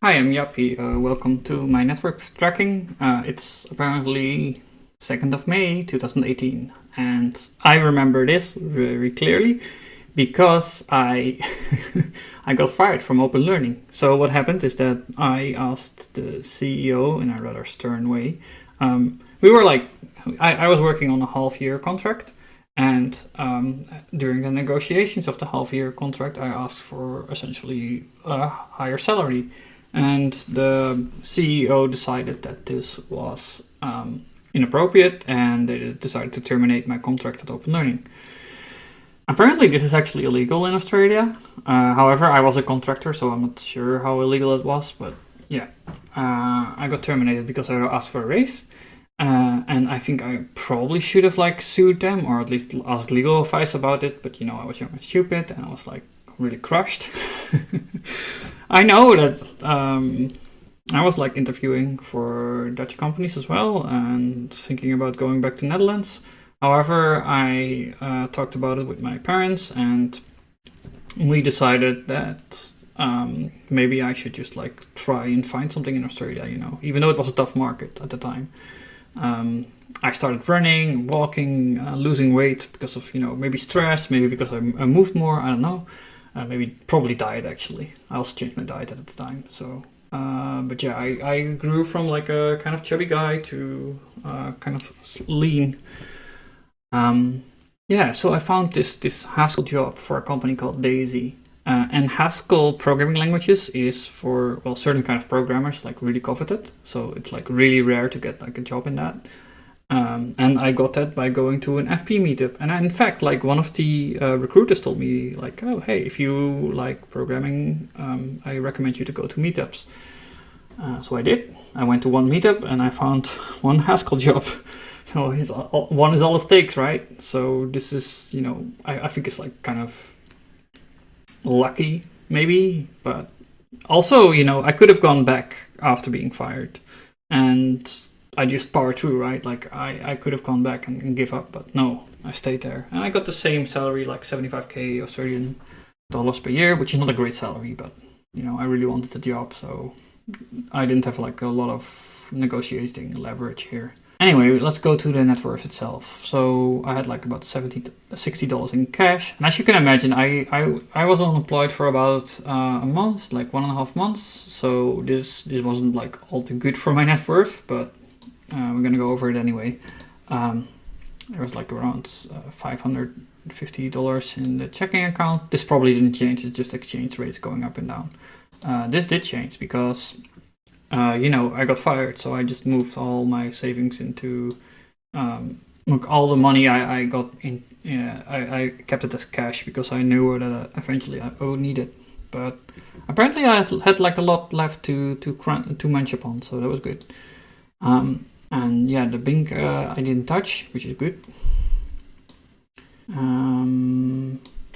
Hi, I'm Yappy. Welcome to my network tracking. It's apparently 2nd of May 2018, and I remember this very clearly because I I got fired from openlearning. So what happened is that I asked the CEO in a rather stern way. We were like, I was working on a half-year contract, and during the negotiations of the half-year contract, I asked for essentially a higher salary. And the CEO decided that this was inappropriate, and they decided to terminate my contract at openlearning. Apparently, this is actually illegal in Australia. However, I was a contractor, so I'm not sure how illegal it was. But yeah, I got terminated because I asked for a raise. And I think I probably should have sued them, or at least asked legal advice about it. But I was young and stupid, and I was really crushed. I know that I was interviewing for Dutch companies as well and thinking about going back to Netherlands. However, I talked about it with my parents, and we decided that maybe I should just try and find something in Australia, even though it was a tough market at the time. I started running, walking, losing weight because of, maybe stress, maybe because I moved more, I don't know. Probably diet actually. I also changed my diet at the time. So, but yeah, I grew from a kind of chubby guy to kind of lean. Yeah, so I found this Haskell job for a company called Daisee. And Haskell programming languages is for, certain kind of programmers, really coveted. So it's really rare to get a job in that. And I got that by going to an FP meetup. And in fact, one of the recruiters told me, oh, hey, if you like programming, I recommend you to go to meetups. So I did. I went to one meetup and I found one Haskell job. One is all it takes, right? So this is, I think it's kind of lucky, maybe. But also, I could have gone back after being fired. And I just powered through, right? I could have gone back and give up, but no, I stayed there. And I got the same salary, 75k Australian dollars per year, which is not a great salary, but, I really wanted the job, so I didn't have a lot of negotiating leverage here. Anyway, let's go to the net worth itself. So I had about $60 in cash. And as you can imagine, I was unemployed for about a month, 1.5 months. So this wasn't all too good for my net worth, but we're gonna go over it anyway. There was around $550 in the checking account. This probably didn't change, it's just exchange rates going up and down. This did change because I got fired, so I just moved all my savings into all the money I got in. I kept it as cash because I knew that eventually I would need it. But apparently I had a lot left to munch upon, so that was good. And yeah, the Bing I didn't touch, which is good.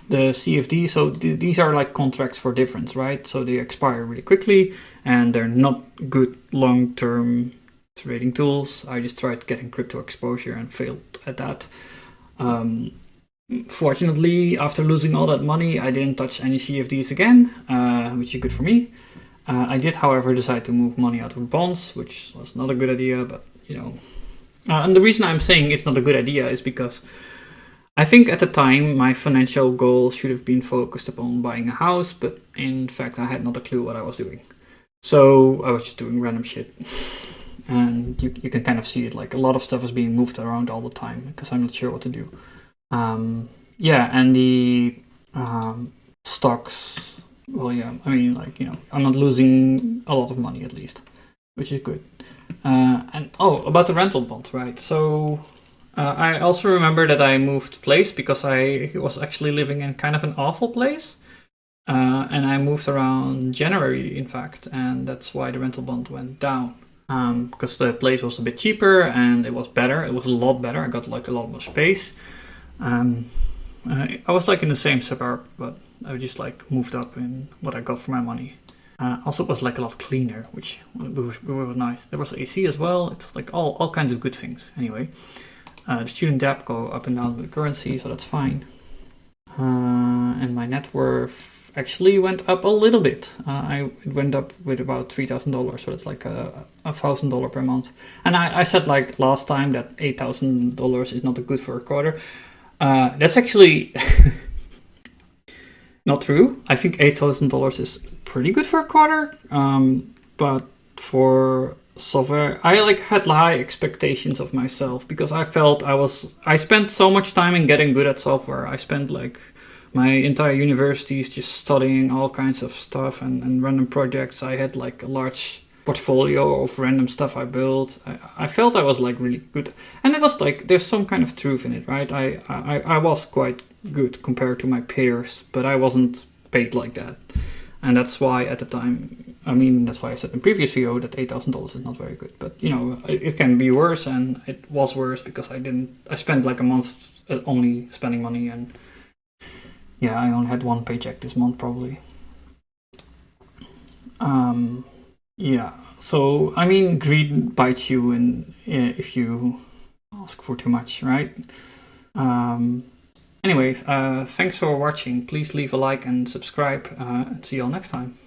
The CFD, so these are contracts for difference, right? So they expire really quickly and they're not good long-term trading tools. I just tried getting crypto exposure and failed at that. Fortunately, after losing all that money, I didn't touch any CFDs again, which is good for me. I did, however, decide to move money out of bonds, which was not a good idea, but and the reason I'm saying it's not a good idea is because I think at the time my financial goals should have been focused upon buying a house, but in fact I had not a clue what I was doing. So I was just doing random shit. And you can kind of see it, a lot of stuff is being moved around all the time because I'm not sure what to do. Yeah, and the stocks, well, yeah, I mean, I'm not losing a lot of money at least, which is good. And about the rental bond, right? So I also remember that I moved place because I was actually living in kind of an awful place. And I moved around January, in fact, and that's why the rental bond went down. Because the place was a bit cheaper and it was better. It was a lot better. I got a lot more space. I was in the same suburb, but I just moved up in what I got for my money. Also, it was a lot cleaner, which was nice. There was AC as well. It's all kinds of good things. Anyway, the student debt go up and down with the currency, so that's fine. And my net worth actually went up a little bit. It went up with about $3,000, so it's like $1,000 per month. And I said like last time that $8,000 is not good for a quarter. That's actually not true. I think $8,000 is pretty good for a quarter. But for software, I had high expectations of myself because I felt I spent so much time in getting good at software. I spent my entire university is just studying all kinds of stuff and random projects. I had a large portfolio of random stuff I built. I felt I was really good, and it was there's some kind of truth in it, right? I was quite good compared to my peers, but I wasn't paid like that, and that's why at the time. That's why I said in the previous video that $8,000 is not very good. But it can be worse, and it was worse because I spent a month only spending money, and yeah, I only had one paycheck this month probably. Yeah. So greed bites you, and if you ask for too much, right? Anyways, thanks for watching. Please leave a like and subscribe, and see you all next time.